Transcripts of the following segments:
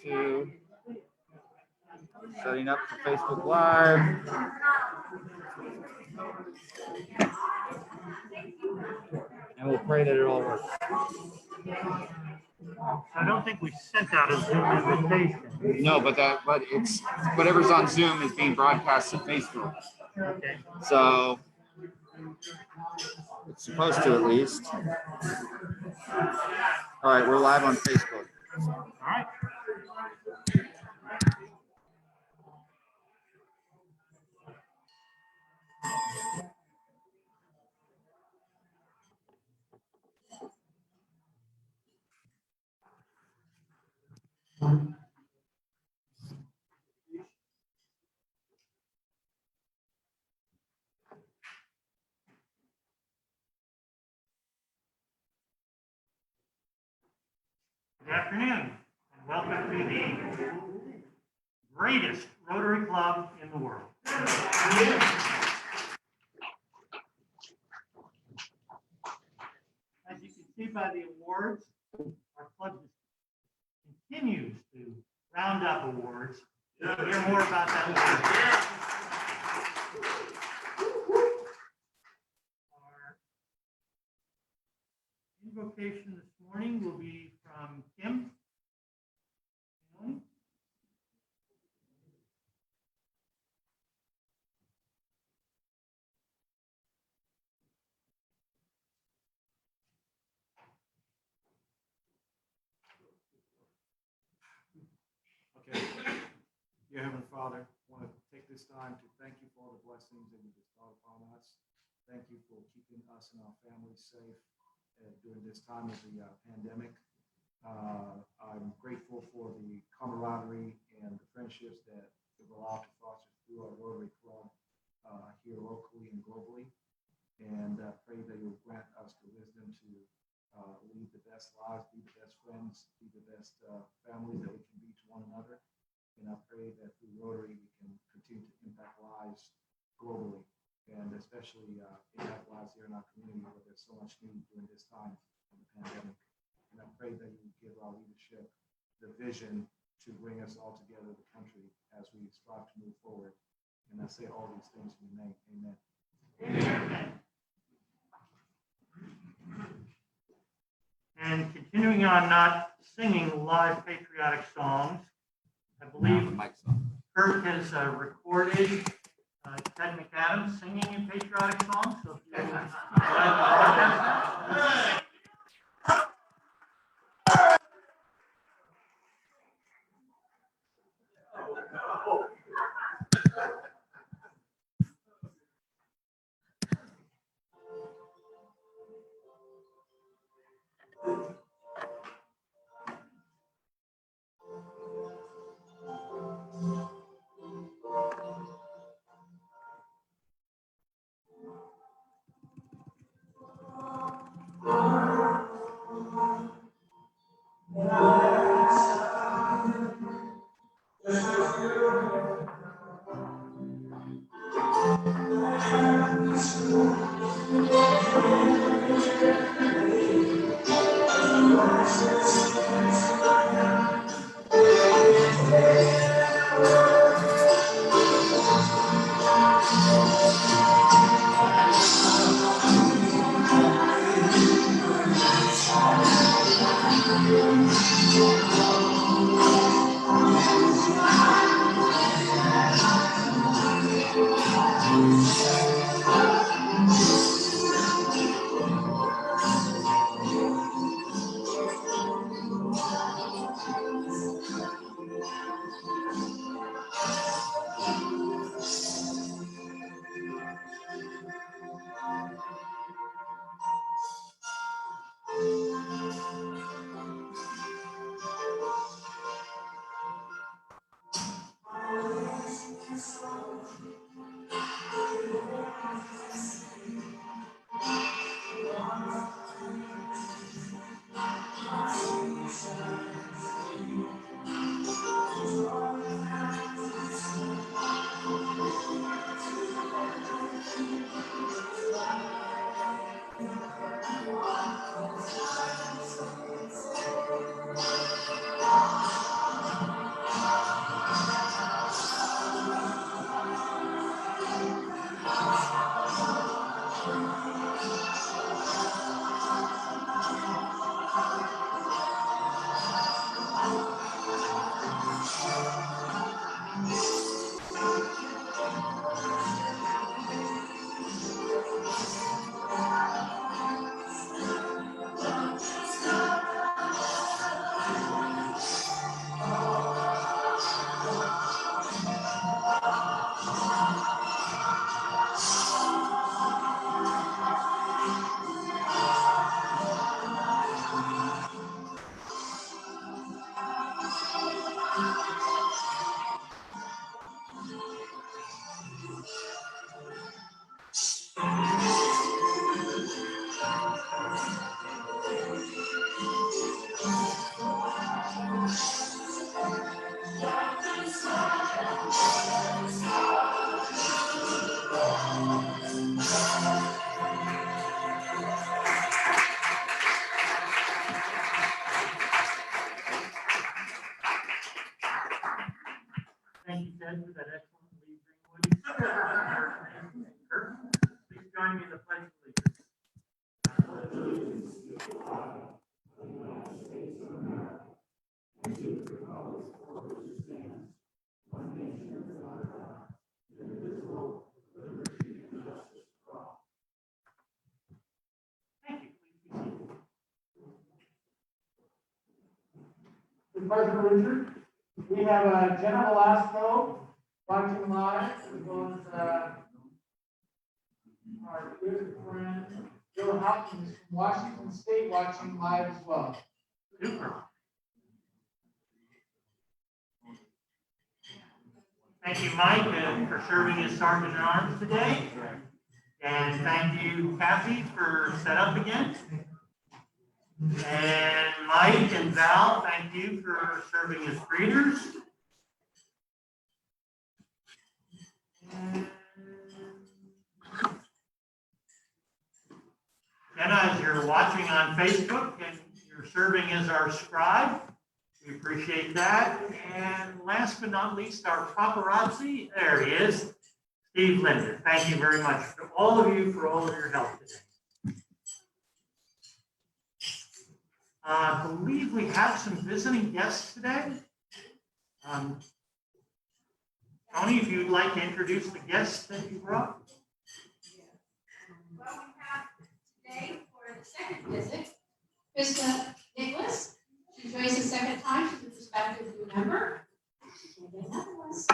to setting up for Facebook Live. And we'll pray that it all works. I don't think we sent out a Zoom invitation. No, but it's whatever's on Zoom is being broadcast to Facebook. Okay. So it's supposed to, at least. All right, we're live on Facebook. All right. Good afternoon, and welcome to the greatest Rotary Club in the world. As you can see by the awards, our club continues to round up awards. You'll hear more about that later. Our invocation this morning will be from Kim. Okay. Dear Heavenly Father, I want to take this time to thank you for all the blessings that you bestowed upon us. Thank you for keeping us and our families safe during this time of the pandemic. I'm grateful for the camaraderie and the friendships that we've allowed to foster through our Rotary Club here locally and globally. And pray that you'll grant us the wisdom to lead the best lives, be the best friends, be the best families that we can be to one another. And I pray that through Rotary, we can continue to impact lives globally, and especially impact lives here in our community where there's so much need during this time of the pandemic. And I pray that you give our leadership the vision to bring us all together, the country, as we strive to move forward. And I say all these things in your name. Amen. Amen. And continuing on not singing live patriotic songs, I believe Kurt has recorded Ted McAdams singing a patriotic song. So if you like Thank you, Ted, for that excellent lead. Kirk, please join me in the pledge of allegiance. Thank you. The Pledge of Allegiance. We have Jenna Velasco watching live, as well as our good friend Bill Hopkins from Washington State watching live as well. Super. Thank you, Mike, for serving as Sergeant at Arms today. And thank you, Kathy, for setup again. And Mike and Val, thank you for serving as greeters. Jenna, as you're watching on Facebook and you're serving as our scribe, we appreciate that. And last but not least, our paparazzi, there he is, Steve Linder. Thank you very much to all of you for all of your help today. I believe we have some visiting guests today. Tony, if you'd like to introduce the guests that you brought. Well, we have today for the second visit, Krista Nicholas. She joins the second time. She's a prospective new member. And then nonetheless.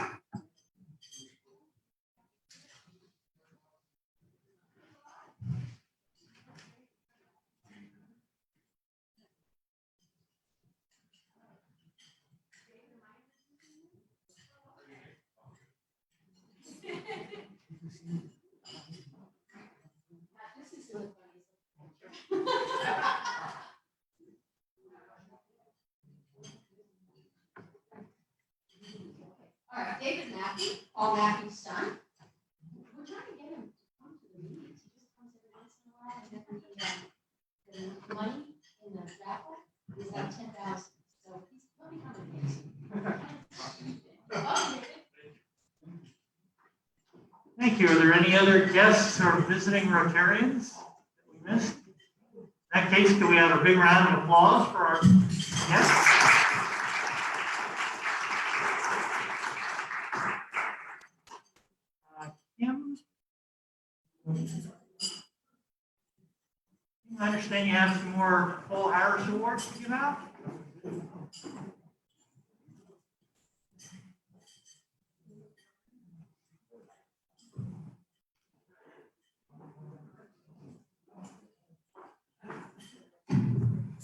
This is really funny. All right, David Mackey, Paul Mackey's son. We're trying to get him to come to the meetings. He just comes every once in a while, and then the money in the raffle is like 10,000. So he'll be coming. Oh, David. Thank you. Are there any other guests or visiting Rotarians that we missed? In that case, can we have a big round of applause for our guests? Kim? I understand you have some more Paul Harris Awards to give out?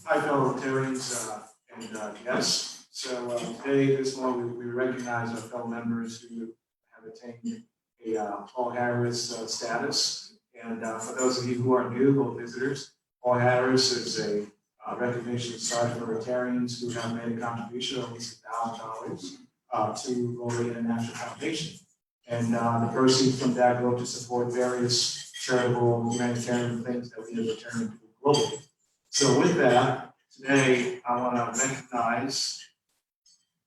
Hi, fellow Rotarians and guests. So today, this morning, we recognize our fellow members who have attained a Paul Harris status. And for those of you who are new or visitors, Paul Harris is a recognition aside for Rotarians who have made a contribution of at least $1,000 to Rotary International Foundation. And the proceeds from that go to support various charitable humanitarian things that we have returned globally. So with that, today I want to recognize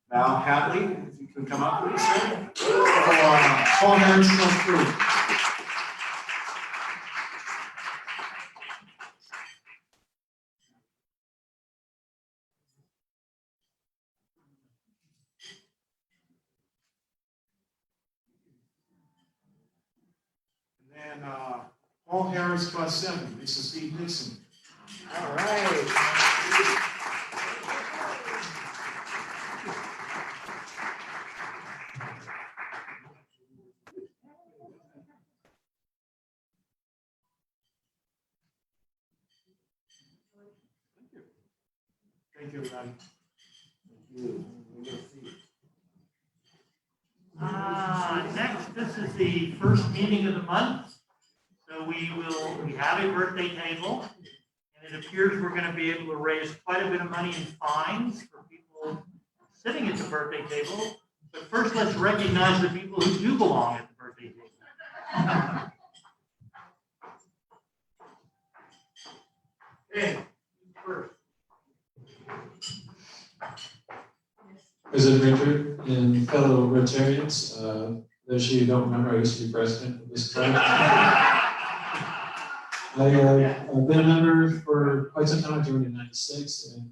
Val Hadley, if you can come up, please, sir, for Paul Harris Crew. And then Paul Harris plus 7, this is Steve Nixon. All right. Thank you, everybody. Thank you. is the first meeting of the month, so we have a birthday table, and it appears we're going to be able to raise quite a bit of money in fines for people sitting at the birthday table. But first, let's recognize the people who do belong at the birthday table. Okay, first. President Richard and fellow Rotarians, those of you who don't remember, I used to be president of this club. I've been a member for quite some time. I joined in '96 and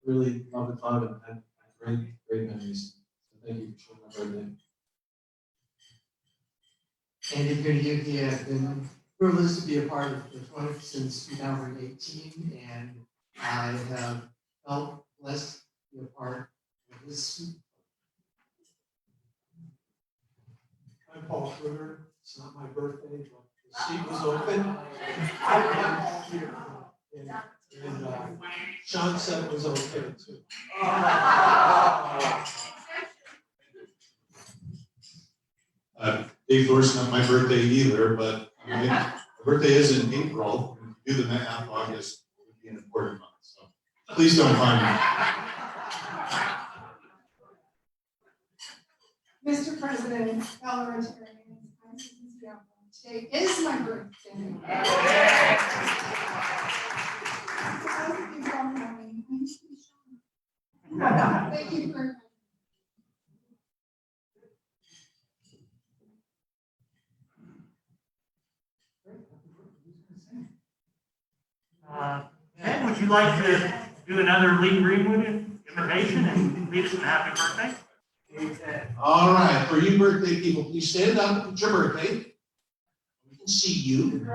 really love the club and had great memories. So thank you for showing my birthday. Andy Goodyear, I've been privileged to be a part of the club since 2018, and I have felt blessed to be a part of this. I'm Paul Kruger. It's not my birthday, but the seat was open. And Sean said it was okay too. Dave Thorson, not my birthday either, but my birthday is in April. If you do the math, August would be an important month. So please don't find me. Mr. President, fellow Rotarians, I'm Susan Seattle. Today is my birthday. Thank you for. Ed, would you like to do another Lee Greenwood imitation and lead us in happy birthday? All right, for you birthday people, please stand up. It's your birthday. We can see you.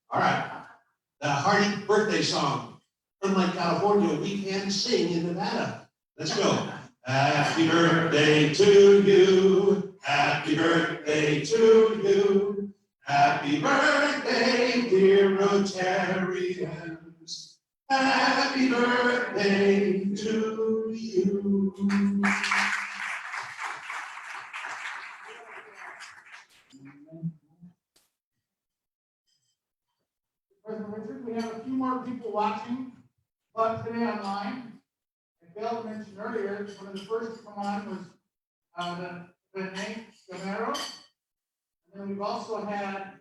All right. The hearty birthday song. Unlike California, we can sing in Nevada. Let's go. Happy birthday to you. Happy birthday to you. Happy birthday, dear Rotarians. Happy birthday to you. President Richard, we have a few more people watching Club today online. And Bill mentioned earlier, one of the first to come on was the name Gamero. And then we've also had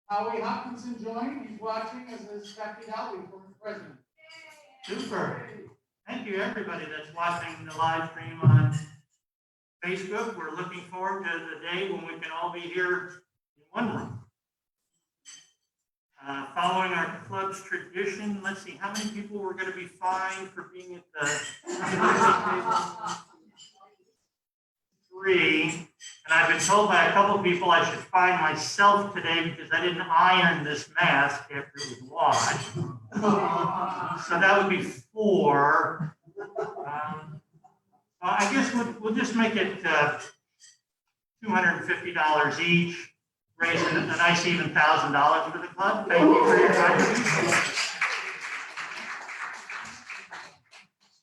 Howie Hopkinson join. He's watching as is Kathy Howie, former president. Super. Thank you, everybody that's watching the live stream on Facebook. We're looking forward to the day when we can all be here in one room. Following our club's tradition, let's see, how many people were going to be fined for being at the table? 3. And I've been told by a couple of people I should fine myself today because I didn't iron this mask after it was washed. So that would be 4. I guess we'll just make it $250 each. Raising a nice even $1,000 for the club. Thank you for your contribution.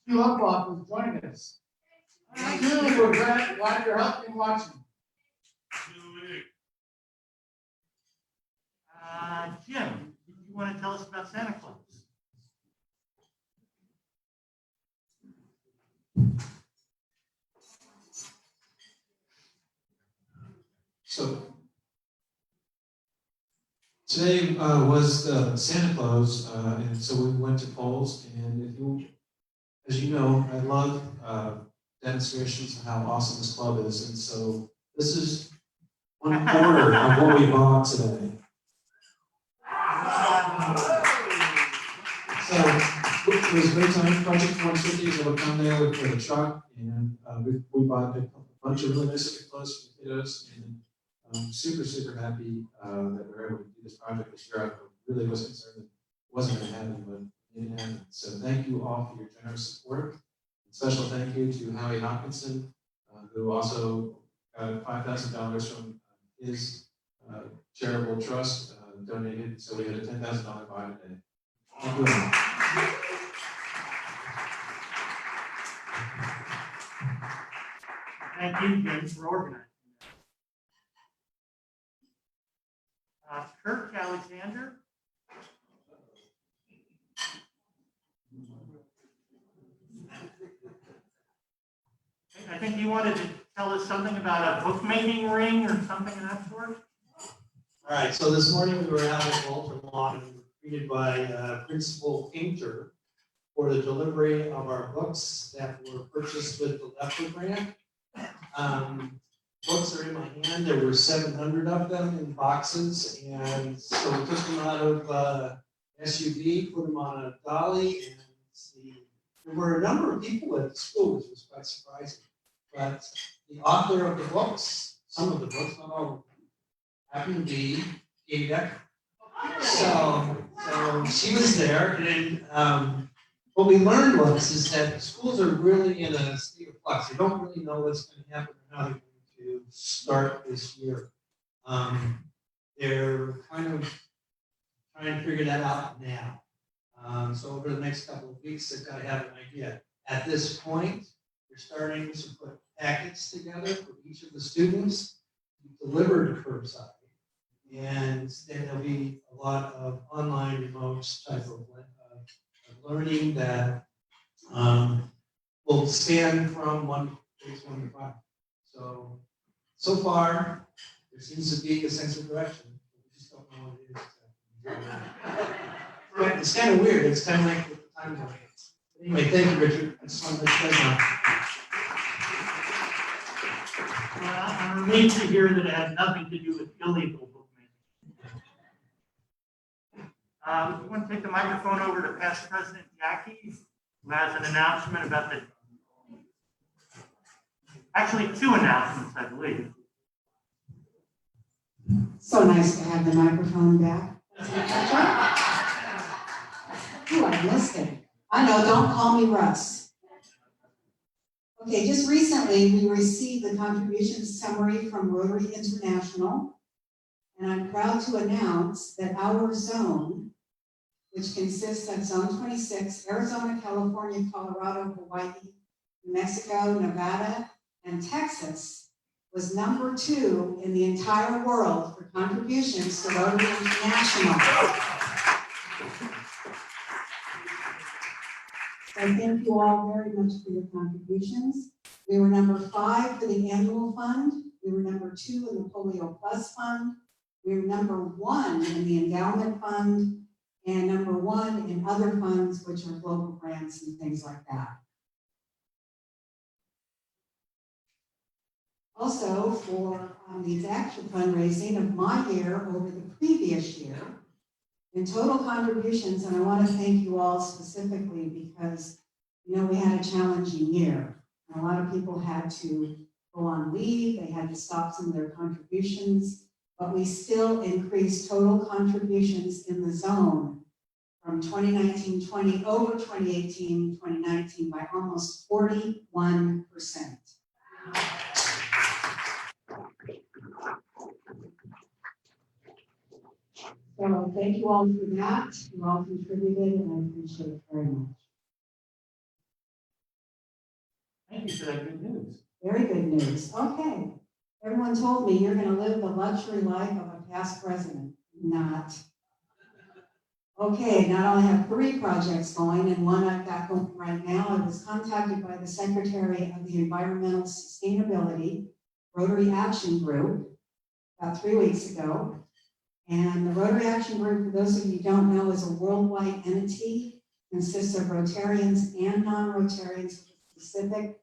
Stu Uplock is joining us. Stu, we're glad you're helping watching. Jim, do you want to tell us about Santa Claus? So today was Santa Claus, and so we went to polls. And if you, as you know, I love demonstrations of how awesome this club is, and so this is 1/4 of what we bought today. So it was a great time. Project 150 is able to come there with a truck, and we bought a bunch of really nice clothes for the kiddos, and I'm super happy that we're able to do this project this year. I really was concerned that it wasn't going to happen, but it didn't happen. So thank you all for your generous support. Special thank you to Howie Hopkinson, who also got $5,000 from his charitable trust donated. So we had a $10,000 buy today. Thank you all. Thank you, James, for organizing that. Kirk Alexander. I think you wanted to tell us something about a bookmaking ring or something of that sort? All right, so this morning we were out at Walter Lawn and we were greeted by Principal Painter for the delivery of our books that were purchased with the Leffer grant. Books are in my hand. There were 700 of them in boxes, and so we took them out of SUV, put them on a dolly, and there were a number of people at the school, which was quite surprising. But the author of the books, some of the books, not all of them, happened to be Katie Decker. So she was there, and what we learned is that schools are really in a state of flux. They don't really know what's going to happen or how they're going to start this year. They're kind of trying to figure that out now. So over the next couple of weeks, they've got to have an idea. At this point, they're starting to put packets together for each of the students, delivered curbside. And then there'll be a lot of online remote type of learning that will span from grades 1 to 5. So far, there seems to be a sense of direction. We just don't know what it is. It's kind of weird. It's kind of like with the time zone. Anyway, thank you, Richard. I just wanted to let you guys know. I'm relieved to hear that it had nothing to do with illegal bookmaking. We want to take the microphone over to past President Jackie, who has an announcement about actually 2 announcements, I believe. So nice to have the microphone back. Ooh, I missed it. I know, don't call me Russ. Okay, just recently we received the contribution summary from Rotary International, and I'm proud to announce that our zone, which consists of Zone 26, Arizona, California, Colorado, Hawaii, New Mexico, Nevada, and Texas, was number 2 in the entire world for contributions to Rotary International. So I thank you all very much for your contributions. We were number 5 for the annual fund. We were number 2 in the Polio Plus Fund. We were number 1 in the endowment fund, and number 1 in other funds, which are global grants and things like that. Also, for the actual fundraising of my year over the previous year, in total contributions, and I want to thank you all specifically because, you know, we had a challenging year. And a lot of people had to go on leave, they had to stop some of their contributions, but we still increased total contributions in the zone from 2019-20 over 2018-2019 by almost 41%. So thank you all for that. You all contributed, and I appreciate it very much. Thank you for that good news. Very good news. Okay. Everyone told me you're going to live the luxury life of a past president. Not. Okay, not only have 3 projects going, and one I've got going right now. I was contacted by the Secretary of the Environmental Sustainability Rotary Action Group about 3 weeks ago. And the Rotary Action Group, for those of you who don't know, is a worldwide entity, consists of Rotarians and non-Rotarians with a specific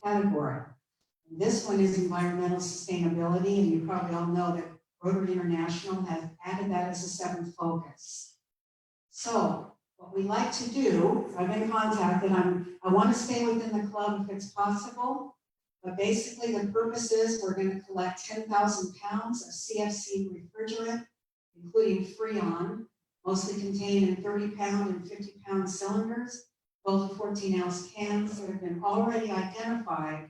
category. And this one is environmental sustainability, and you probably all know that Rotary International has added that as a 7th focus. So what we like to do, I've been contacted, I want to stay within the club if it's possible, but basically the purpose is we're going to collect 10,000 pounds of CFC refrigerant, including Freon, mostly contained in 30-pound and 50-pound cylinders, both 14-ounce cans that have been already identified,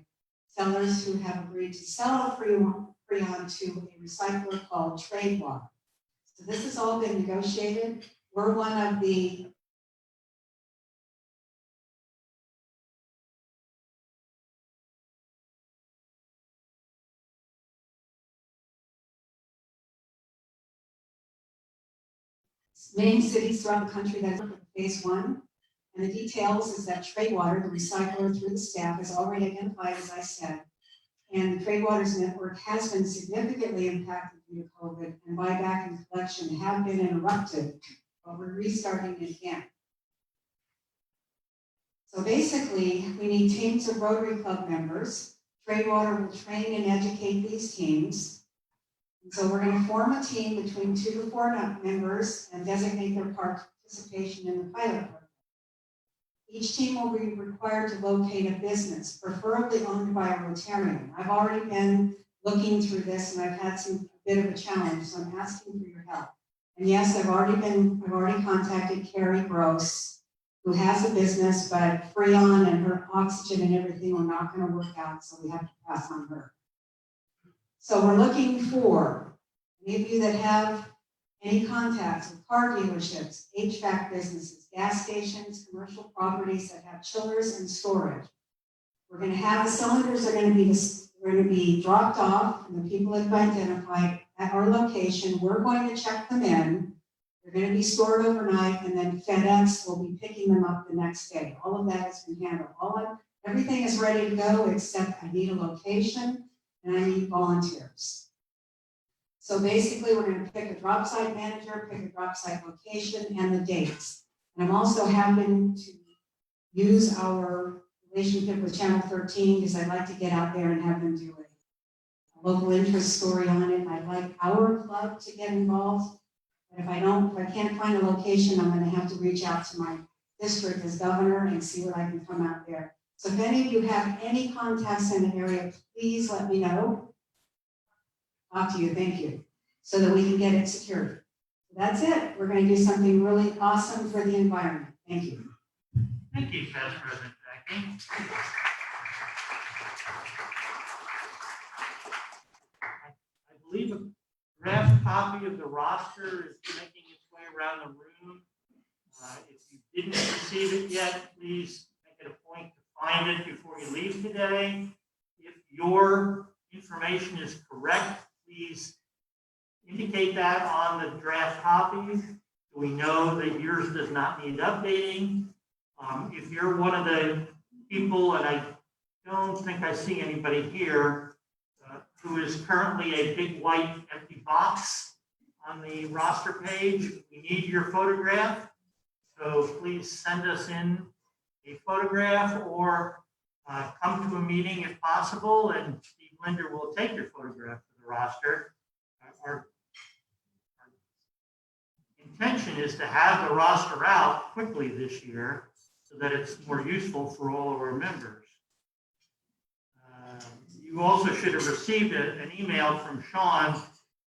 sellers who have agreed to sell Freon to a recycler called Tradewalk. So this has all been negotiated. We're one of the main cities throughout the country that are phase one. And the details is that Tradewater, the recycler through the staff, is already identified, as I said. And the Tradewater's network has been significantly impacted due to COVID, and buyback and collection have been interrupted, but we're restarting it again. So basically, we need teams of Rotary Club members. Tradewater will train and educate these teams. And so we're going to form a team between 2 to 4 members and designate their participation in the pilot program. Each team will be required to locate a business, preferably owned by a Rotarian. I've already been looking through this and I've had a bit of a challenge, so I'm asking for your help. And yes, I've already contacted Carrie Gross, who has a business, but Freon and her oxygen and everything are not going to work out, so we have to pass on her. So we're looking for any of you that have any contacts with car dealerships, HVAC businesses, gas stations, commercial properties that have chillers and storage. We're going to have the cylinders are going to be dropped off, and the people that have identified at our location, we're going to check them in. They're going to be stored overnight, and then FedEx will be picking them up the next day. All of that has been handled. Everything is ready to go, except I need a location and I need volunteers. So basically, we're going to pick a drop site manager, pick a drop site location, and the dates. And I'm also having to use our relationship with Channel 13 because I'd like to get out there and have them do a local interest story on it. I'd like our club to get involved. But if I can't find a location, I'm going to have to reach out to my district as governor and see what I can come out there. So if any of you have any contacts in the area, please let me know. Talk to you, thank you, so that we can get it secured. So that's it. We're going to do something really awesome for the environment. Thank you. Thank you, Past President Jackie. I believe a draft copy of the roster is making its way around the room. If you didn't receive it yet, please make it a point to find it before you leave today. If your information is correct, please indicate that on the draft copies. We know that yours does not need updating. If you're one of the people, and I don't think I see anybody here, who is currently a big white empty box on the roster page, we need your photograph. So please send us in a photograph or come to a meeting if possible, and Steve Linder will take your photograph to the roster. Our intention is to have the roster out quickly this year so that it's more useful for all of our members. You also should have received an email from Sean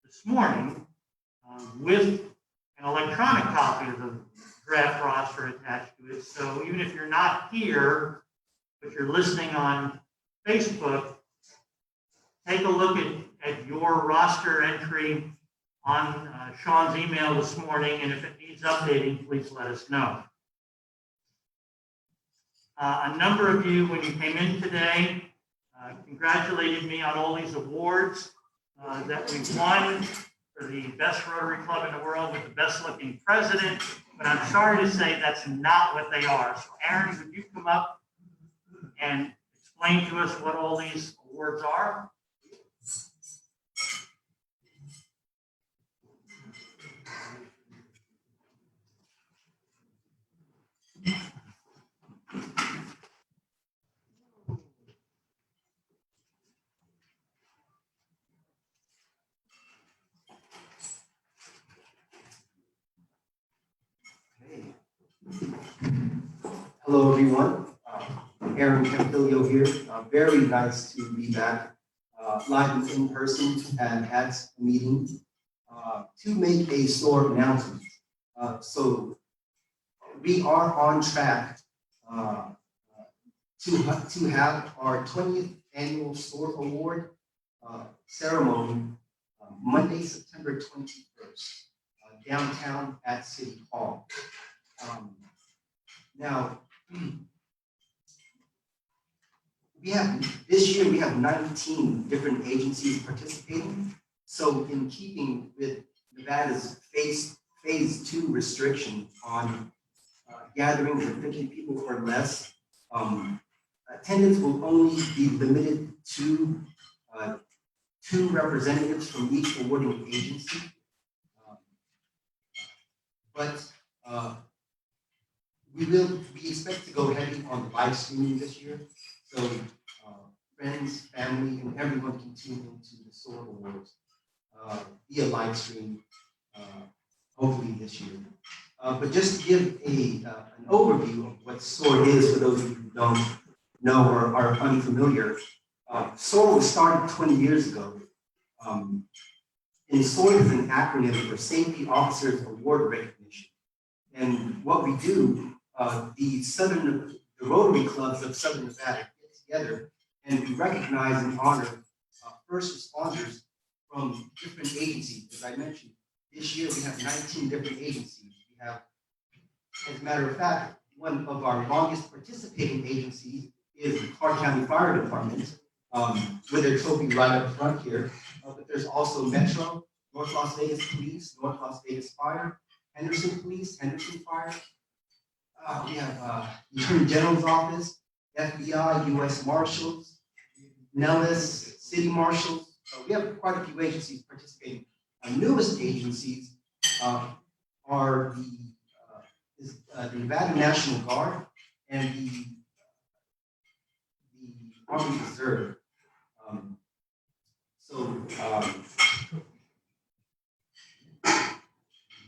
this morning with an electronic copy of the draft roster attached to it. So even if you're not here, but you're listening on Facebook, take a look at your roster entry on Sean's email this morning, and if it needs updating, please let us know. A number of you, when you came in today, congratulated me on all these awards that we've won for the best Rotary Club in the world with the best looking president, but I'm sorry to say that's not what they are. So Aaron, would you come up and explain to us what all these awards are? Hello, everyone. Aaron Campilio here. Very nice to be back live in person at a meeting to make a store announcement. So we are on track to have our 20th annual store award ceremony Monday, September 21st, downtown at City Hall. Now, this year we have 19 different agencies participating. So in keeping with Nevada's phase phase 2 restriction on gatherings of 50 people or less. Attendance will only be limited to 2 representatives from each awarding agency. But we expect to go heavy on the live streaming this year. So friends, family, and everyone can tune into the SOAR Awards via live stream, hopefully this year. But just to give an overview of what SOAR is for those of you who don't know or are unfamiliar, SOAR was started 20 years ago. And SOAR is an acronym for Safety Officers Award Recognition. And what we do, the Rotary clubs of Southern Nevada get together and we recognize and honor first responders from different agencies. As I mentioned, this year we have 19 different agencies. We have, as a matter of fact, one of our longest participating agencies is the Clark County Fire Department, with their trophy right up front here. But there's also Metro, North Las Vegas Police, North Las Vegas Fire, Henderson Police, Henderson Fire. We have the Attorney General's Office, FBI, U.S. Marshals, Nellis, City Marshals. We have quite a few agencies participating. Our newest agencies are the Nevada National Guard and the Army Reserve.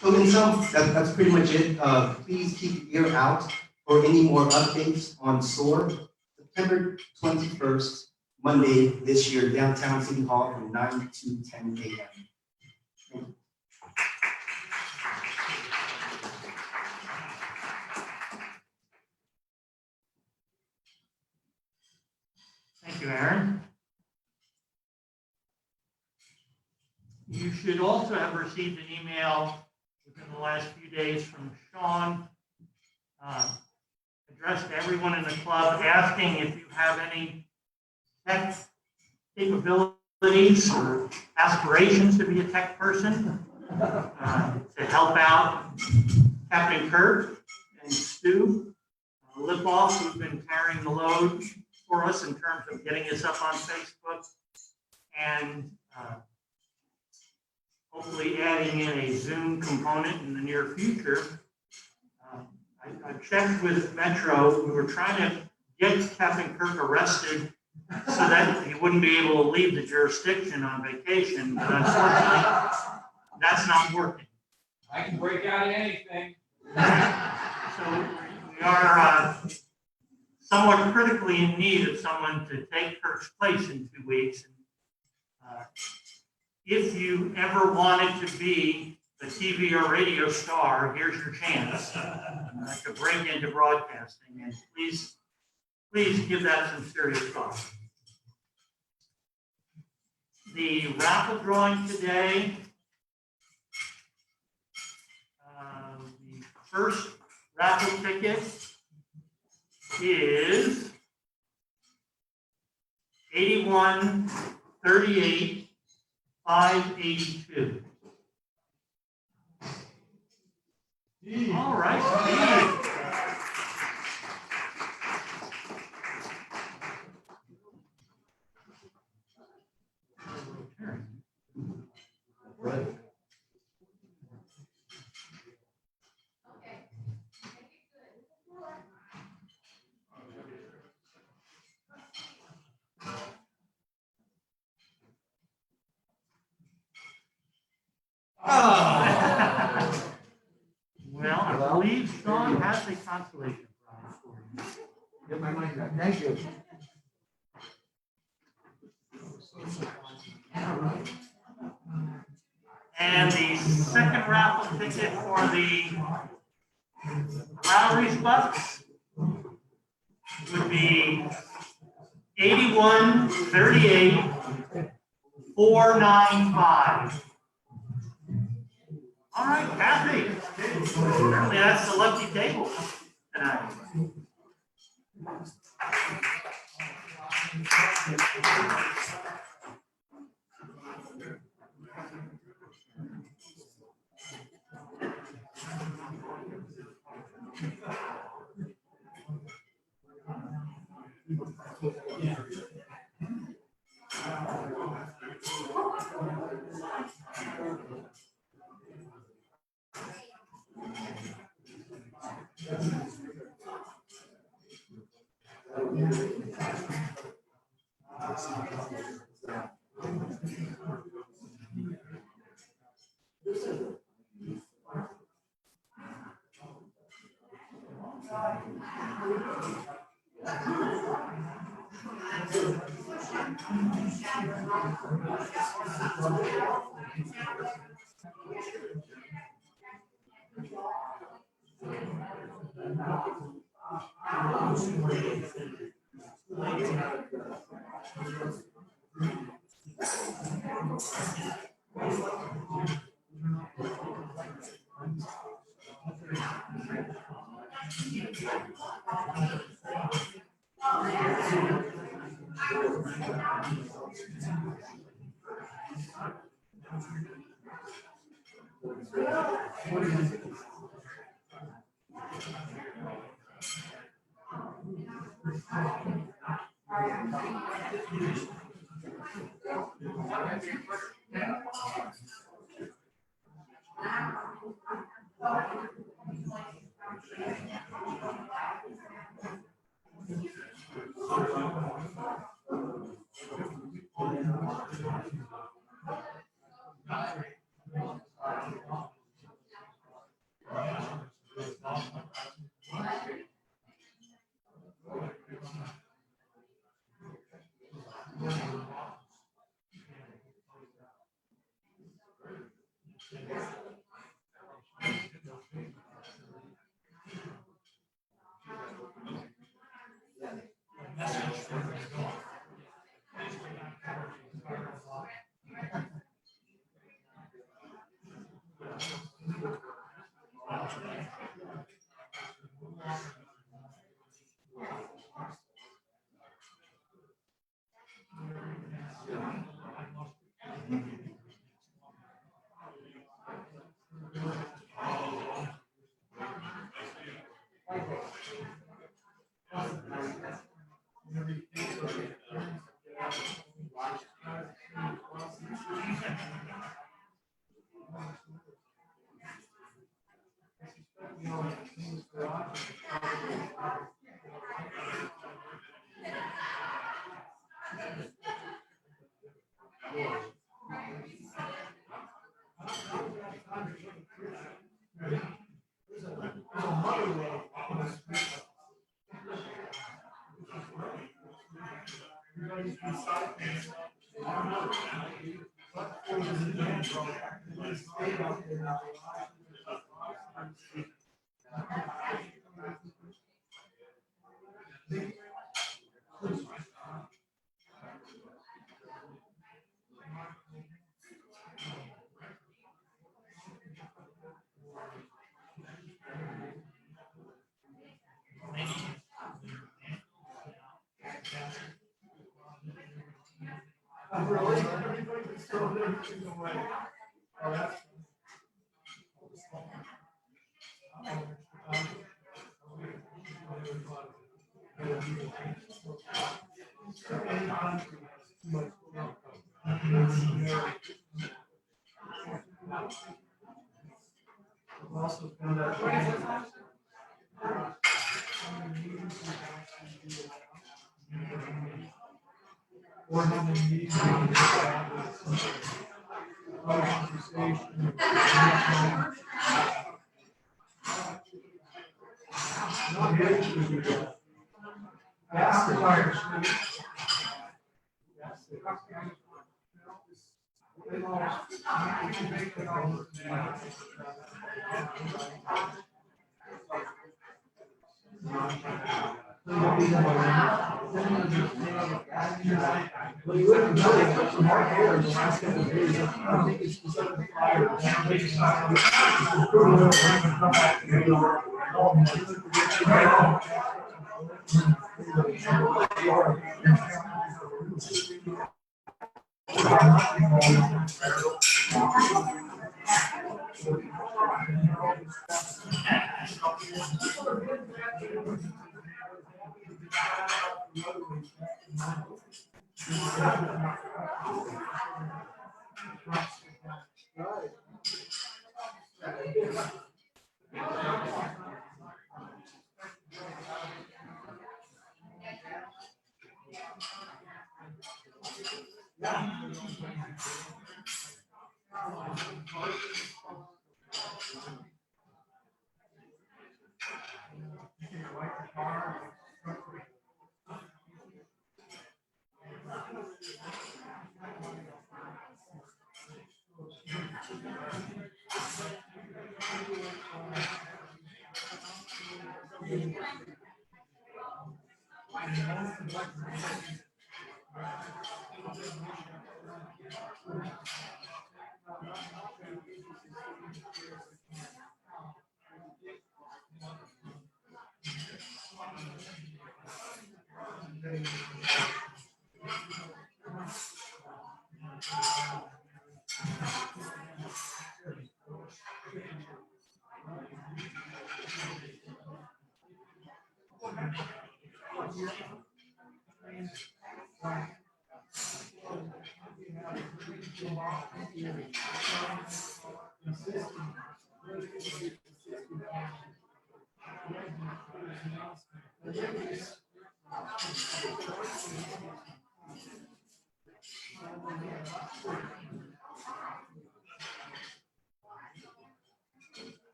So in sum, that's pretty much it. Please keep your ear out for any more updates on SOAR. September 21st, Monday this year, downtown City Hall from 9 to 10 a.m. Thank you, Aaron. You should also have received an email within the last few days from Sean, addressed to everyone in the club, asking if you have any tech capabilities or aspirations to be a tech person, to help out Captain Kirk and Stu Lipoff, who've been carrying the load for us in terms of getting us up on Facebook and hopefully adding in a Zoom component in the near future. I checked with Metro. We were trying to get Captain Kirk arrested so that he wouldn't be able to leave the jurisdiction on vacation, but unfortunately, that's not working. I can break out of anything. So we are somewhat critically in need of someone to take Kirk's place in 2 weeks. If you ever wanted to be a TV or radio star, here's your chance to break into broadcasting. And please give that some serious thought. The raffle drawing today, the first raffle ticket is 8138 582. All right, Steve. Right. Well, I believe Sean has a consolation prize for you. Get my money back. Thank you. And the second raffle ticket for the Lowry's Bucks would be 8138 495. All right, Kathy. Apparently that's the lucky table tonight.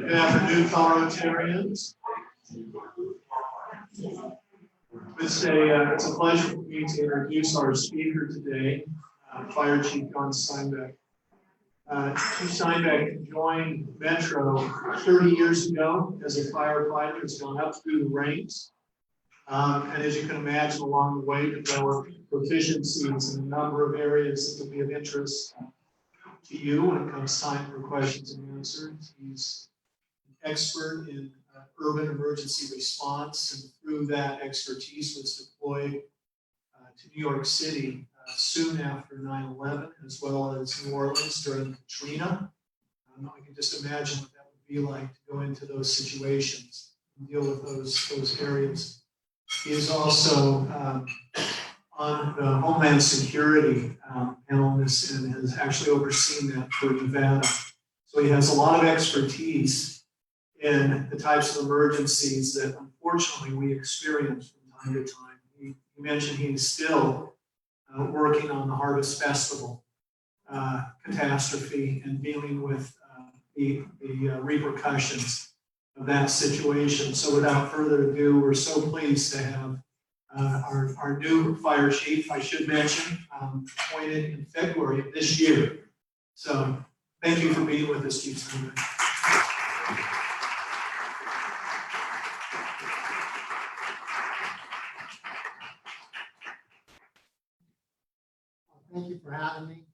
Good afternoon, fellow Rotarians. It's a pleasure for me to introduce our speaker today, Fire Chief John Steinbeck. Chief Steinbeck joined Metro 30 years ago as a firefighter. Has gone up through the ranks. And as you can imagine, along the way, developed proficiencies in a number of areas that will be of interest to you when it comes time for questions and answers. He's an expert in urban emergency response, and through that expertise was deployed to New York City soon after 9/11, as well as New Orleans during Katrina. I can just imagine what that would be like to go into those situations and deal with those areas. He is also on the Homeland Security analyst and has actually overseen that for Nevada. So he has a lot of expertise in the types of emergencies that unfortunately we experience from time to time. He mentioned he's still working on the Harvest Festival catastrophe and dealing with the repercussions of that situation. So without further ado, we're so pleased to have our new fire chief, I should mention, appointed in February of this year. So thank you for being with us, Chief Senator. Thank you for having me.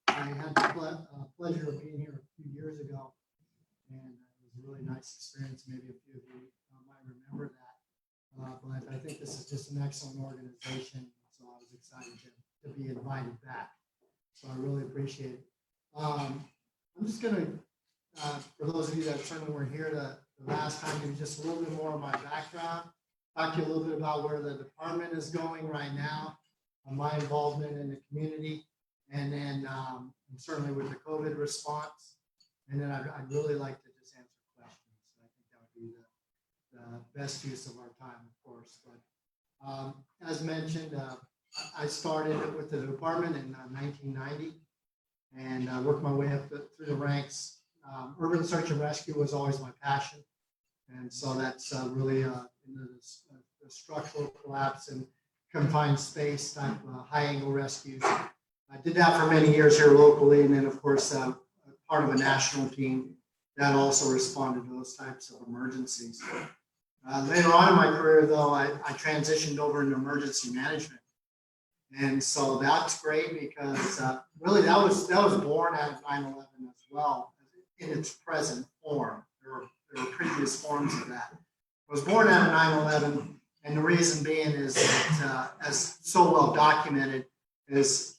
I had the pleasure of being here a few years ago, and it was a really nice experience. Maybe a few of you might remember that. But I think this is just an excellent organization, so I was excited to be invited back. So I really appreciate it. I'm just going to, for those of you that certainly weren't here the last time, give you just a little bit more of my background, talk to you a little bit about where the department is going right now, my involvement in the community, and then certainly with the COVID response. And then I'd really like to just answer questions. I think that would be the best use of our time, of course. But as mentioned, I started with the department in 1990 and worked my way up through the ranks. Urban search and rescue was always my passion. And so that's really in the structural collapse and confined space type high angle rescues. I did that for many years here locally, and then of course part of a national team that also responded to those types of emergencies. Later on in my career, though, I transitioned over into emergency management, and so that's great because really that was born out of 9/11 as well in its present form. There were previous forms of that. It was born out of 9/11. And the reason being is that, as so well documented, is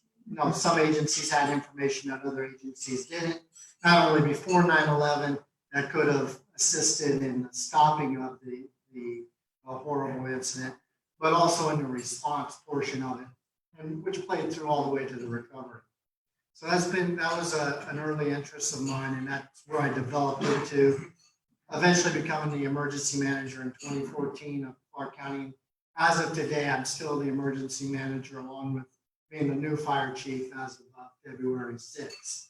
some agencies had information that other agencies didn't. Not only before 9/11 that could have assisted in the stopping of the horrible incident, but also in the response portion of it, and which played through all the way to the recovery. So that was an early interest of mine, and that's where I developed into eventually becoming the emergency manager in 2014 of Clark County. As of today, I'm still the emergency manager, along with being the new fire chief as of February 6th.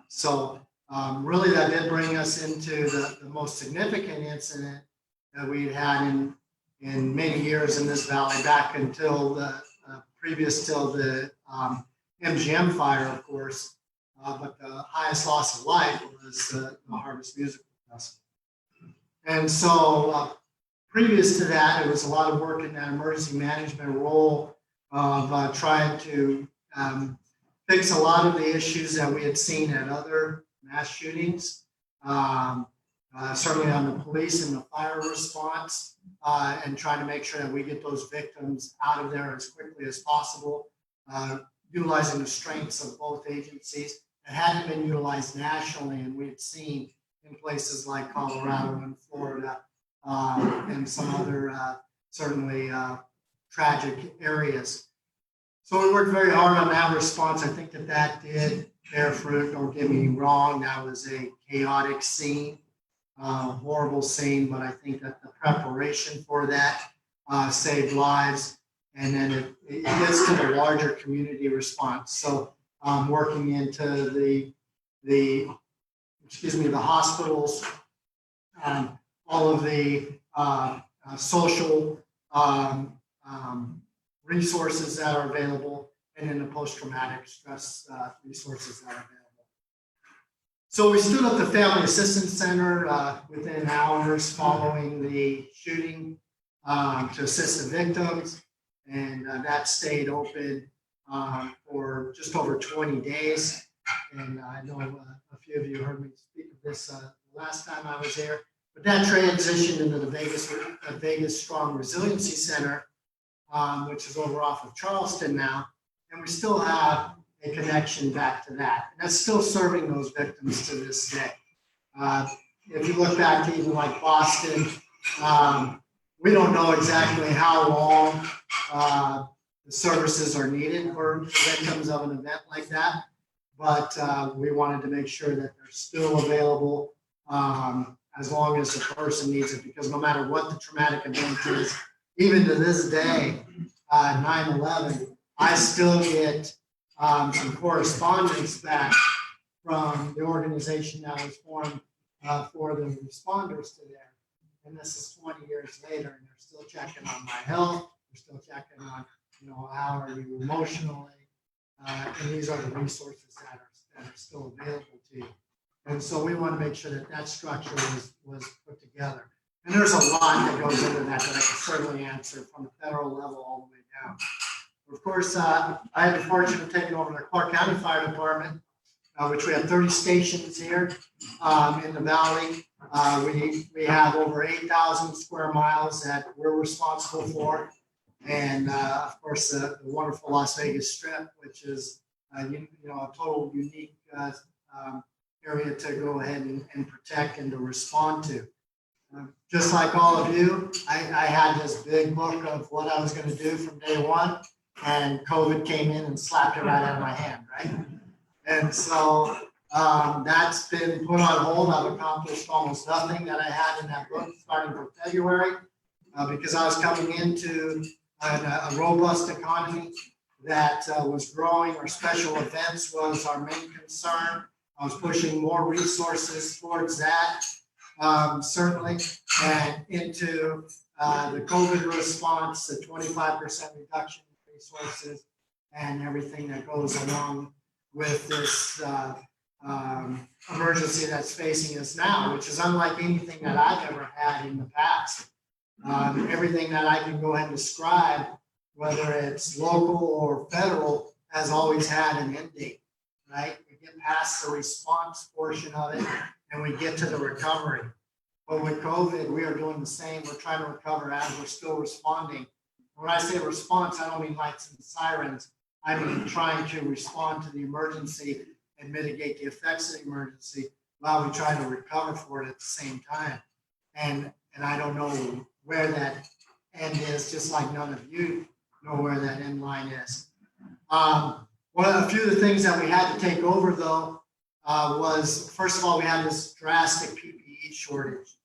So really that did bring us into the most significant incident that we'd had in many years in this valley, back until previous till the MGM fire, of course. But the highest loss of life was the Harvest Musical Festival. And so previous to that, it was a lot of work in that emergency management role of trying to fix a lot of the issues that we had seen at other mass shootings, certainly on the police and the fire response, and trying to make sure that we get those victims out of there as quickly as possible, utilizing the strengths of both agencies that hadn't been utilized nationally, and we had seen in places like Colorado and Florida and some other certainly tragic areas. So we worked very hard on that response. I think that did bear fruit. Don't get me wrong, that was a chaotic scene, horrible scene, but I think that the preparation for that saved lives, and then it gets to the larger community response. So working into the hospitals, all of the social resources that are available, and then the post-traumatic stress resources that are available. So we stood up the Family Assistance Center within hours following the shooting to assist the victims, and that stayed open for just over 20 days. And I know a few of you heard me speak of this last time I was there, but that transitioned into the Vegas Strong Resiliency Center, which is over off of Charleston now, and we still have a connection back to that. And that's still serving those victims to this day. If you look back to even like Boston, we don't know exactly how long the services are needed for victims of an event like that, but we wanted to make sure that they're still available as long as the person needs it, because no matter what the traumatic event is, even to this day, 9/11, I still get some correspondence back from the organization that was formed for the responders to there. And this is 20 years later, and they're still checking on my health. They're still checking on, how are you emotionally? And these are the resources that are still available to you. And so we want to make sure that that structure was put together. And there's a lot that goes into that I can certainly answer from the federal level all the way down. Of course, I had the fortune of taking over the Clark County Fire Department, which we have 30 stations here in the valley. We have over 8,000 square miles that we're responsible for. And of course, the wonderful Las Vegas Strip, which is a total unique area to go ahead and protect and to respond to. Just like all of you, I had this big book of what I was going to do from day one, and COVID came in and slapped it right out of my hand, right? And so that's been put on hold. I've accomplished almost nothing that I had in that book starting from February because I was coming into a robust economy that was growing. Our special events was our main concern. I was pushing more resources towards that, certainly, and into the COVID response, the 25% reduction in resources, and everything that goes along with this emergency that's facing us now, which is unlike anything that I've ever had in the past. Everything that I can go ahead and describe, whether it's local or federal, has always had an end date, right? We get past the response portion of it and we get to the recovery. But with COVID, we are doing the same. We're trying to recover as we're still responding. When I say response, I don't mean lights and sirens. I mean trying to respond to the emergency and mitigate the effects of the emergency while we try to recover for it at the same time. And I don't know where that end is, just like none of you know where that end line is. A few of the things that we had to take over, though, was, first of all, we had this drastic PPE shortage.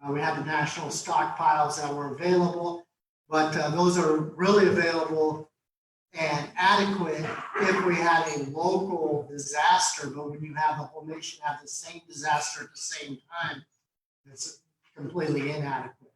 We had the national stockpiles that were available, but those are really available and adequate if we had a local disaster. But when you have the whole nation have the same disaster at the same time, it's completely inadequate.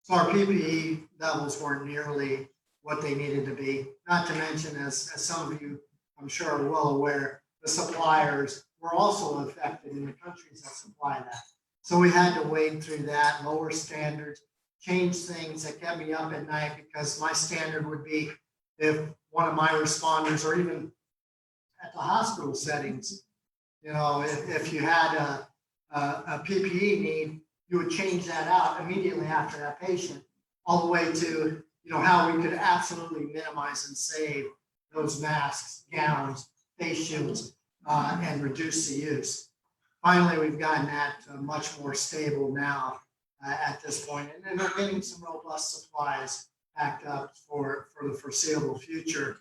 So our PPE levels weren't nearly what they needed to be. Not to mention, as some of you I'm sure are well aware, the suppliers were also affected in the countries that supply that. So we had to wade through that, lower standards, change things that kept me up at night, because my standard would be if one of my responders, or even at the hospital settings, if you had a PPE need, you would change that out immediately after that patient, all the way to how we could absolutely minimize and save those masks, gowns, face shields, and reduce the use. Finally, we've gotten that much more stable now at this point, and we're getting some robust supplies backed up for the foreseeable future,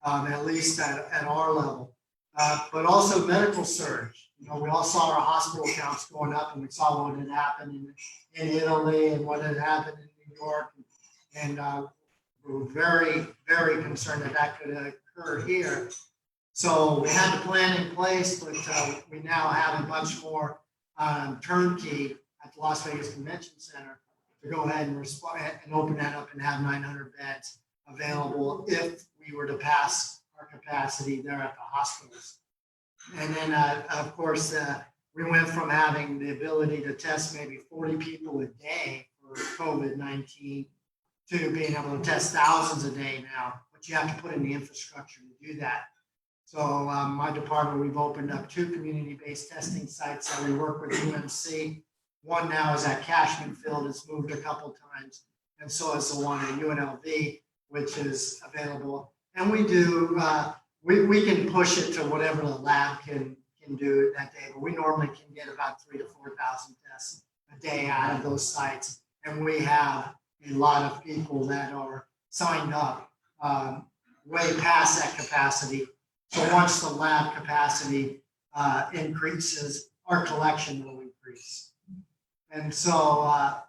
at least at our level. But also medical surge. We all saw our hospital counts going up, and we saw what had happened in Italy and what had happened in New York, and we were very, very concerned that could occur here. So we had the plan in place, but we now have a much more turnkey at the Las Vegas Convention Center to go ahead and respond and open that up and have 900 beds available if we were to pass our capacity there at the hospitals. And then, of course, we went from having the ability to test maybe 40 people a day for COVID-19 to being able to test thousands a day now, but you have to put in the infrastructure to do that. So my department, we've opened up 2 community-based testing sites that we work with UMC. One now is at Cashman Field. It's moved a couple times. And so is the one at UNLV, which is available. And we do, we can push it to whatever the lab can do that day. But we normally can get about 3,000 to 4,000 tests a day out of those sites. And we have a lot of people that are signed up way past that capacity. So once the lab capacity increases, our collection will increase. And so,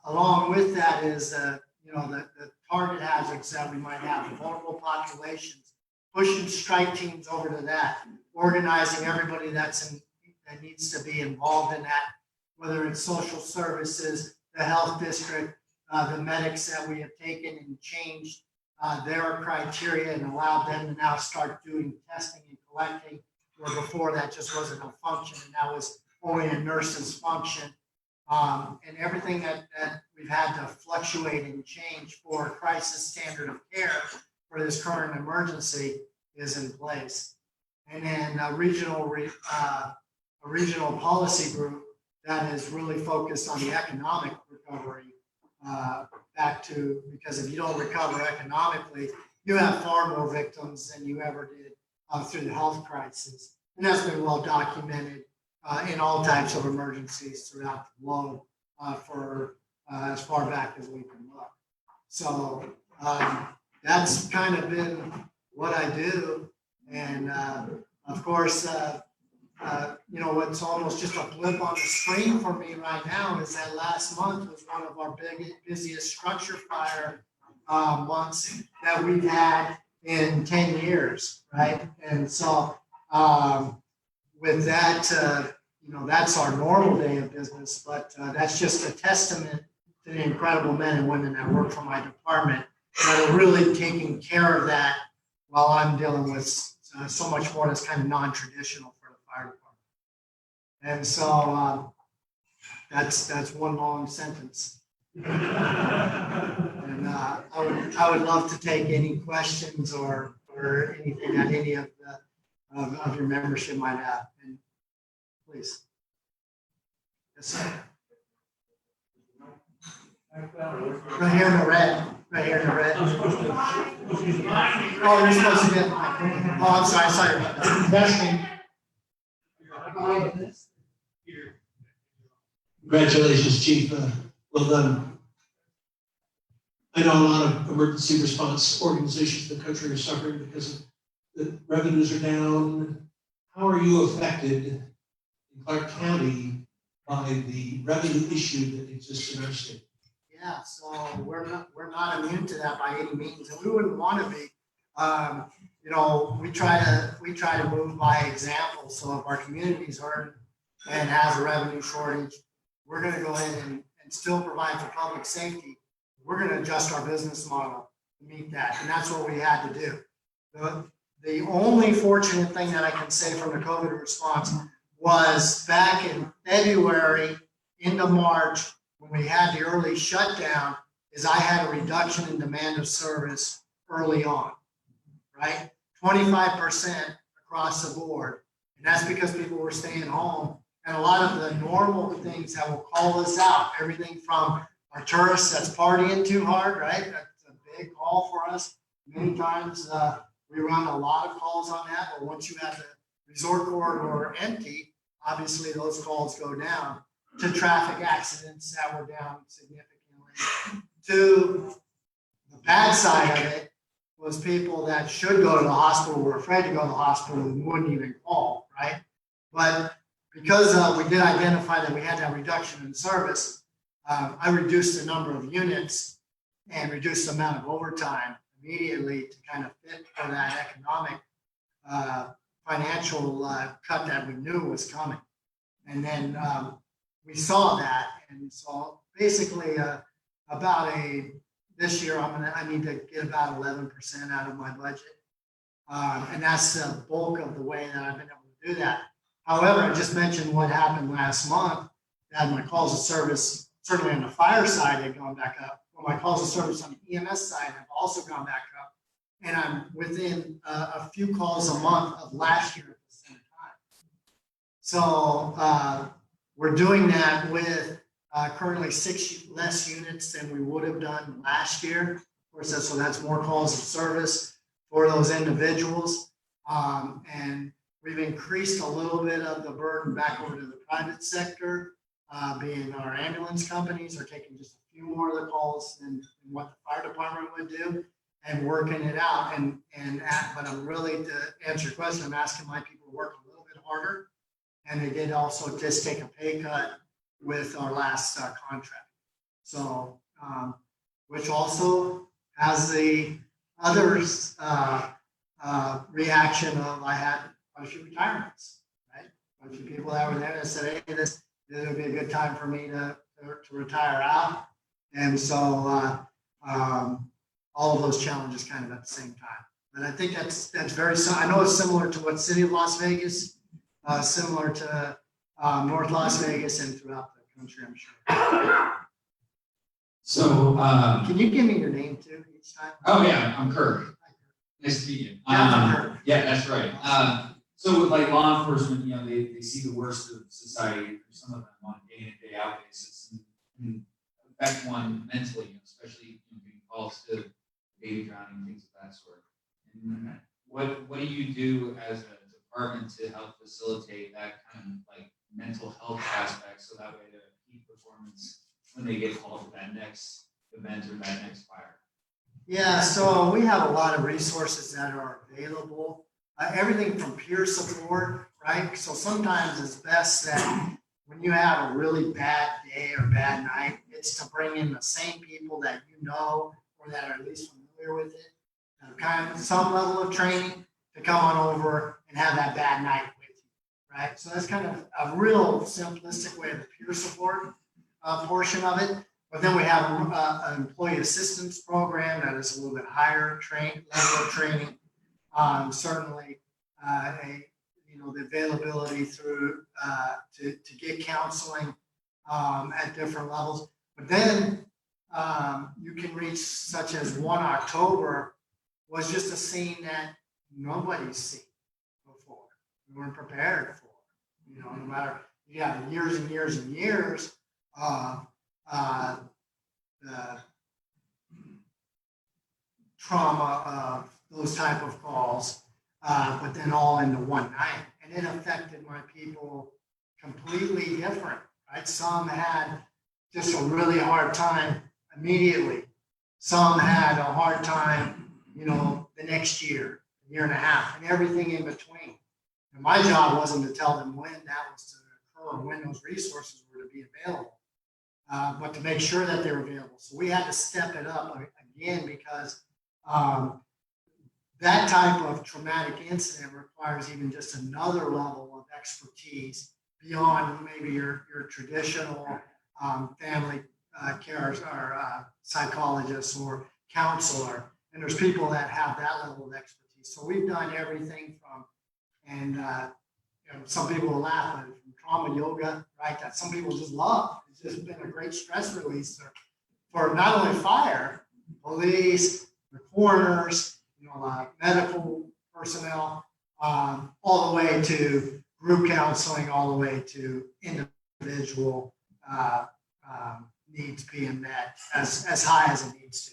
along with that is, the target hazards that we might have, the vulnerable populations, pushing strike teams over to that, organizing everybody that needs to be involved in that, whether it's social services, the health district, the medics that we have taken and changed their criteria and allowed them to now start doing testing and collecting, where before that just wasn't a function and that was only a nurse's function. And everything that we've had to fluctuate and change for crisis standard of care for this current emergency is in place. And then a regional policy group that is really focused on the economic recovery, because if you don't recover economically, you have far more victims than you ever did through the health crisis. And that's been well documented in all types of emergencies throughout the globe for as far back as we can look. So that's kind of been what I do. And of course, what's almost just a blip on the screen for me right now is that last month was one of our busiest structure fire months that we've had in 10 years, right? And so with that, that's our normal day of business, but that's just a testament to the incredible men and women that work for my department that are really taking care of that while I'm dealing with so much more that's kind of non-traditional for the fire department. And so that's one long sentence. And I would love to take any questions or anything that any of your membership might have. And please. Yes, sir. Right here in the red. Right here in the red. Oh, you're supposed to get my. Oh, I'm sorry. Sorry. Testing. Congratulations, Chief. Well done. I know a lot of emergency response organizations in the country are suffering because of the revenues are down. How are you affected in Clark County by the revenue issue that exists in our state? Yeah, so we're not immune to that by any means, and we wouldn't want to be. We try to move by example. So if our communities are and has a revenue shortage, we're going to go ahead and still provide for public safety. We're going to adjust our business model to meet that, and that's what we had to do. The only fortunate thing that I can say from the COVID response was back in February into March, when we had the early shutdown, is I had a reduction in demand of service early on, right? 25% across the board. And that's because people were staying home. And a lot of the normal things that will call us out, everything from our tourists that's partying too hard, right? That's a big call for us. Many times we run a lot of calls on that, but once you have the resort corridor empty, obviously those calls go down. To traffic accidents that were down significantly. To the bad side of it was people that should go to the hospital were afraid to go to the hospital and wouldn't even call, right? But because we did identify that we had that reduction in service, I reduced the number of units and reduced the amount of overtime immediately to kind of fit for that economic financial cut that we knew was coming. And then we saw that, and so basically this year I need to get about 11% out of my budget, and that's the bulk of the way that I've been able to do that. However, I just mentioned what happened last month. That my calls of service, certainly on the fire side, had gone back up. Well, my calls of service on the EMS side have also gone back up, and I'm within a few calls a month of last year at the same time. So we're doing that with currently 6 less units than we would have done last year. Of course, that's more calls of service for those individuals. And we've increased a little bit of the burden back over to the private sector, being our ambulance companies are taking just a few more of the calls than what the fire department would do and working it out. But I'm really, to answer your question, I'm asking my people to work a little bit harder. And they did also just take a pay cut with our last contract. So, which also has the other reaction of I had quite a few retirements, right? Quite a few people that were there that said, hey, this would be a good time for me to retire out. And so all of those challenges kind of at the same time. But I think that's very, I know it's similar to what City of Las Vegas, similar to North Las Vegas and throughout the country, I'm sure. So, Can you give me your name too each time? oh yeah, I'm Kirk. Nice to meet you. Yeah, that's right. So with like law enforcement, you know, they see the worst of society, some of them on a day in and day out basis, and affect one mentally, you know, especially being calls to baby drowning, things of that sort. And what do you do as a department to help facilitate that kind of like mental health aspect so that way they're at peak performance when they get called to that next event or that next fire? Yeah, so we have a lot of resources that are available. Everything from peer support, right? So sometimes it's best that when you have a really bad day or bad night, it's to bring in the same people that you know or that are at least familiar with it, that have kind of some level of training to come on over and have that bad night with you, right? So that's kind of a real simplistic way of the peer support portion of it. But then we have an employee assistance program that is a little bit higher level of training. Certainly, the availability through to get counseling at different levels. But then you can reach such as 1 October was just a scene that nobody's seen before. We weren't prepared for. No matter years and years and years. The trauma of those type of calls, but then all into one night. And it affected my people completely different, right? Some had just a really hard time immediately. Some had a hard time, the next year and a half, and everything in between. And my job wasn't to tell them when that was to occur, when those resources were to be available. But to make sure that they're available. So we had to step it up again because that type of traumatic incident requires even just another level of expertise beyond maybe your traditional family care or psychologist or counselor. And there's people that have that level of expertise. So we've done everything from, and some people will laugh at it, from trauma yoga, right? That some people just love. It's just been a great stress release for not only fire, police, the coroners, medical personnel, all the way to group counseling, all the way to individual needs being met as high as it needs to.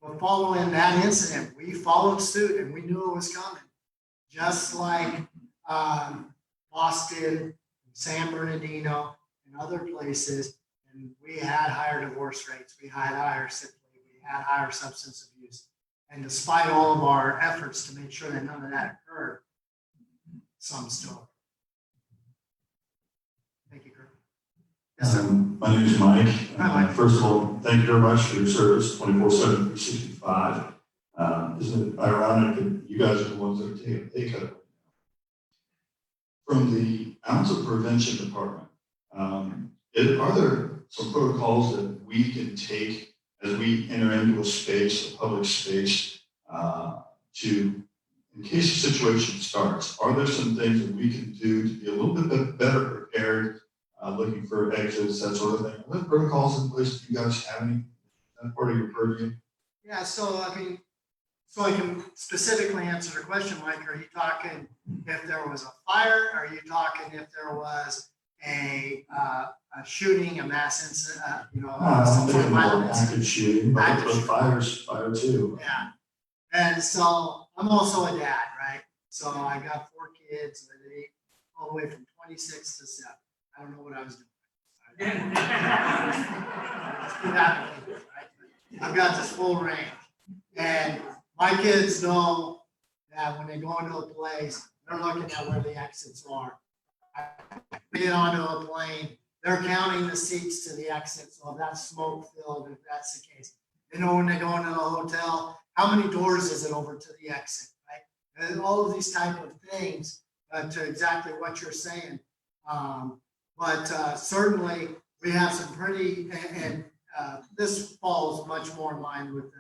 But following that incident, we followed suit and we knew it was coming. Just like Boston, San Bernardino, and other places, and we had higher divorce rates, we had higher sick leave, we had higher substance abuse. And despite all of our efforts to make sure that none of that occurred, some still. Thank you, Kurt. Yes, sir. My name is Mike. Hi, Mike. First of all, thank you very much for your service, 24/7, 365. Isn't it ironic that you guys are the ones that are taking a pay cut? From the ounce prevention department, are there some protocols that we can take as we enter into a space, a public space, in case a situation starts? Are there some things that we can do to be a little bit better prepared, looking for exits, that sort of thing? Are there protocols in place? Do you guys have any? Is that part of your purview? Yeah, so I can specifically answer the question, Mike. Are you talking if there was a fire? Are you talking if there was a shooting, a mass incident, some sort of violent incident? Active shooting, but fire too. Yeah, and so I'm also a dad, right? So I got 4 kids, all the way from 26 to 7. I don't know what I was doing. I've got this full range, and my kids know that when they go into a place, they're looking at where the exits are. Get onto a plane, they're counting the seats to the exit, so if that's smoke filled, if that's the case. They know when they go into the hotel, how many doors is it over to the exit, right? And all of these type of things, to exactly what you're saying. But certainly, we have some pretty, and this falls much more in line with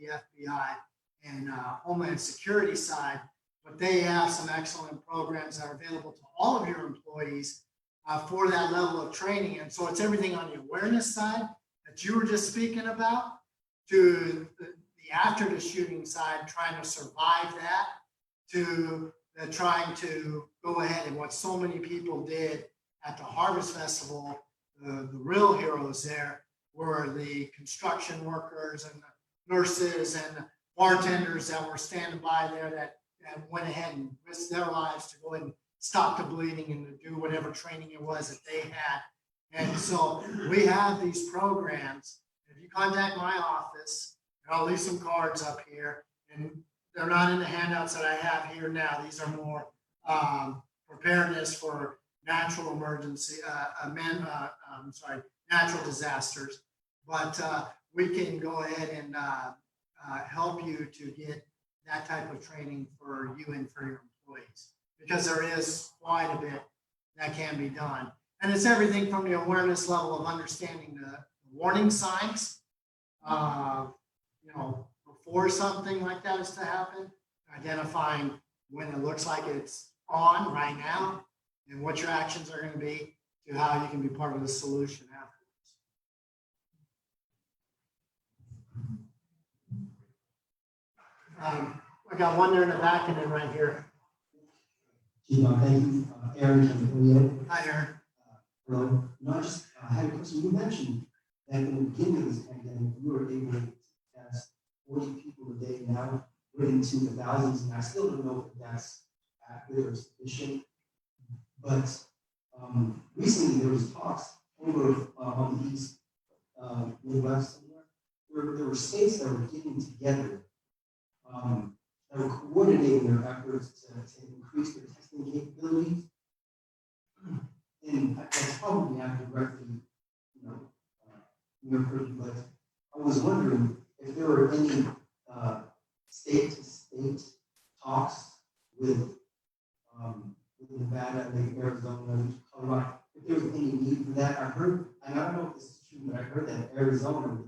the FBI and Homeland Security side, but they have some excellent programs that are available to all of your employees for that level of training. And so it's everything on the awareness side that you were just speaking about to the after the shooting side, trying to survive that, to trying to go ahead and what so many people did at the Harvest Festival. The real heroes there were the construction workers and the nurses and the bartenders that were standing by there that went ahead and risked their lives to go ahead and stop the bleeding and to do whatever training it was that they had. And so we have these programs. If you contact my office, and I'll leave some cards up here, and they're not in the handouts that I have here now. These are more preparedness for natural emergency, natural disasters. But we can go ahead and help you to get that type of training for you and for your employees, because there is quite a bit that can be done. And it's everything from the awareness level of understanding the warning signs, before something like that is to happen, identifying when it looks like it's on right now and what your actions are going to be, to how you can be part of the solution afterwards. I got one there in the back and then right here. Thank you, Aaron from Julio. Hi, Aaron. Hello. I had a question. You mentioned that in the beginning of this pandemic, you were able to test 40 people a day. Now we're into the thousands, and I still don't know if that's accurate or sufficient. But recently there was talks over on the East Midwest somewhere. There were states that were getting together, that were coordinating their efforts to increase their testing capabilities. And that's probably not directly, your purview, but I was wondering if there were any state-to-state talks with Nevada, maybe Arizona, Colorado, if there was any need for that. I heard, and I don't know if this is true, but I heard that Arizona,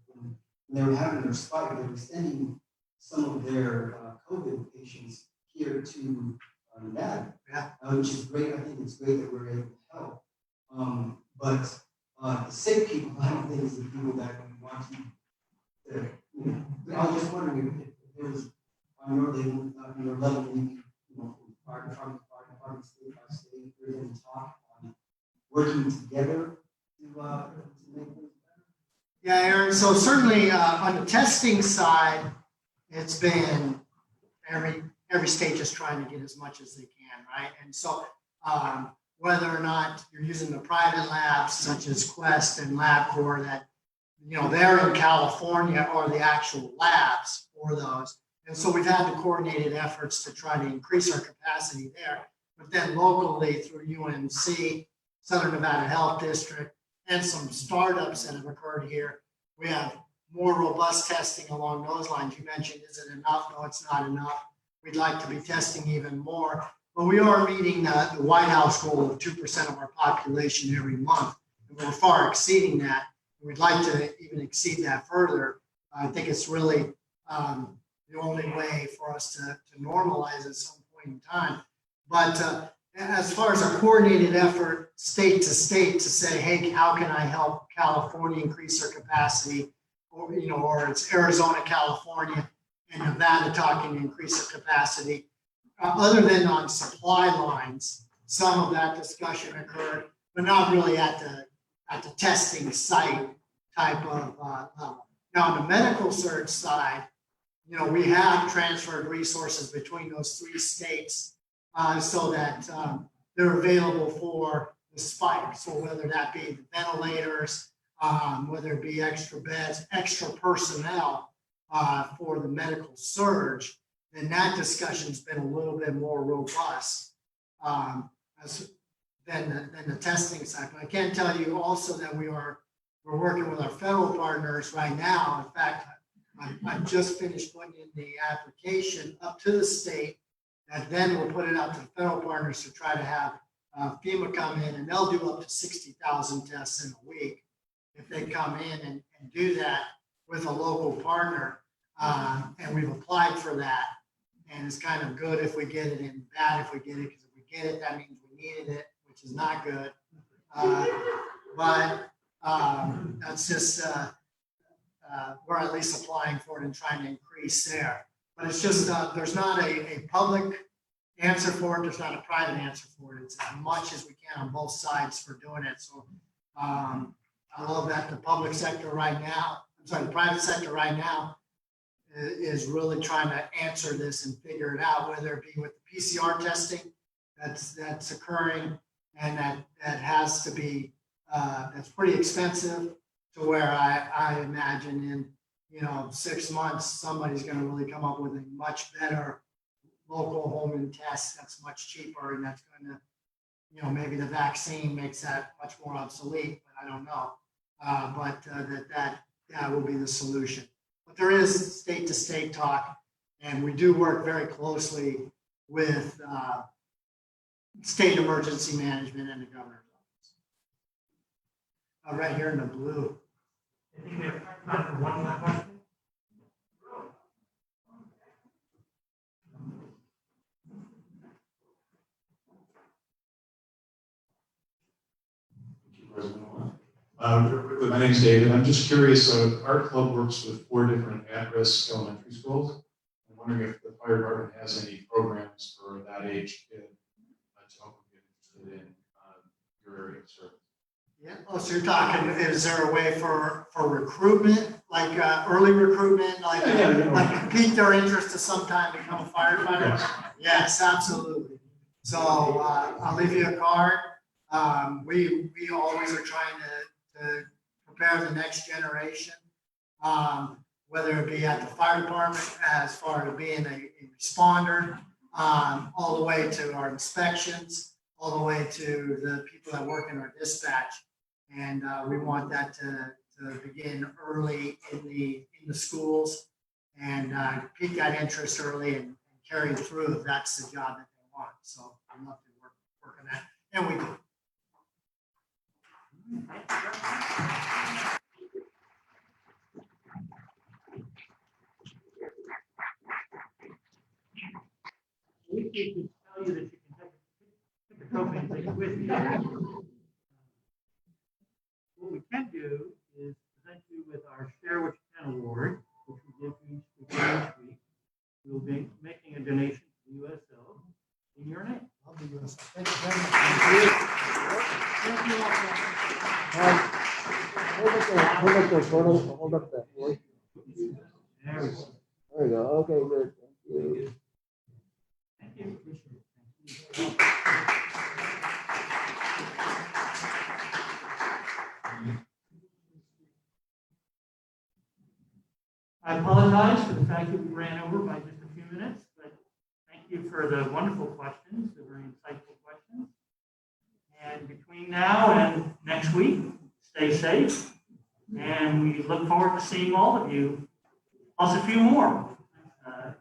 when they were having their spike, they were sending some of their COVID patients here to Nevada, which is great. I think it's great that we're able to help. But the sick people, I don't think is the people that we want to. I was just wondering if there was on your level, maybe fire department, state by state, if there's any talk on working together to make things better. Yeah, Aaron. So certainly on the testing side, it's been every state just trying to get as much as they can, right? And so whether or not you're using the private labs such as Quest and LabCorp that, they're in California, or the actual labs for those. And so we've had the coordinated efforts to try to increase our capacity there. But then locally through UNC, Southern Nevada Health District, and some startups that have occurred here, we have more robust testing along those lines. You mentioned, is it enough? No, it's not enough. We'd like to be testing even more. But we are meeting the White House goal of 2% of our population every month. And we're far exceeding that. We'd like to even exceed that further. I think it's really the only way for us to normalize at some point in time. But as far as a coordinated effort, state to state, to say, hey, how can I help California increase their capacity? Or it's Arizona, California, and Nevada talking to increase their capacity. Other than on supply lines, some of that discussion occurred, but not really at the testing site type of level. Now, on the medical surge side, we have transferred resources between those 3 states so that they're available for the spike. So whether that be the ventilators, whether it be extra beds, extra personnel for the medical surge, then that discussion's been a little bit more robust. than the testing side. But I can tell you also that we're working with our federal partners right now. In fact, I just finished putting in the application up to the state, and then we'll put it out to the federal partners to try to have FEMA come in, and they'll do up to 60,000 tests in a week if they come in and do that with a local partner. And we've applied for that. And it's kind of good if we get it and bad if we get it, because if we get it, that means we needed it, which is not good. But that's just, we're at least applying for it and trying to increase there. But it's just, there's not a public answer for it. There's not a private answer for it. It's as much as we can on both sides for doing it. So I love that the public sector right now, the private sector right now is really trying to answer this and figure it out, whether it be with the PCR testing that's occurring, and that has to be, that's pretty expensive, to where I imagine in 6 months, somebody's going to really come up with a much better local home test that's much cheaper, and that's going to, maybe the vaccine makes that much more obsolete, but I don't know. But that will be the solution. But there is state to state talk, and we do work very closely with state emergency management and the governor's office. Right here in the blue. I think we have time for one more question. My name's David. I'm just curious, our club works with 4 different at-risk elementary schools. I'm wondering if the fire department has any programs for that age kid to help them get interested in your area of service. Yeah. Oh, so you're talking, is there a way for recruitment, like early recruitment, like like pique their interest to sometime become a firefighter? Yes, absolutely. So I'll leave you a card. We always are trying to prepare the next generation, whether it be at the fire department as far as being a responder, all the way to our inspections, all the way to the people that work in our dispatch. And we want that to begin early in the schools, and pique that interest early and carry it through if that's the job that they want. So I'd love to work on that, and we do. We can tell you that you can take a trophy and take it with you. What we can do is present you with our Share What You Can award, which we give you each week. We'll be making a donation to the USO in your name. I'll be yours. Thank you very much. Thank you all. Hold up that voice. There we go. There we go. Okay, good. Thank you. Thank you. Appreciate it. I apologize for the fact that we ran over by just a few minutes, but thank you for the wonderful questions, the very insightful questions. And between now and next week, stay safe. And we look forward to seeing all of you, plus a few more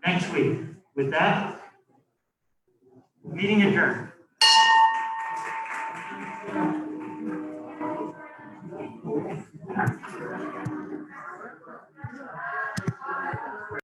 next week. With that, meeting adjourned.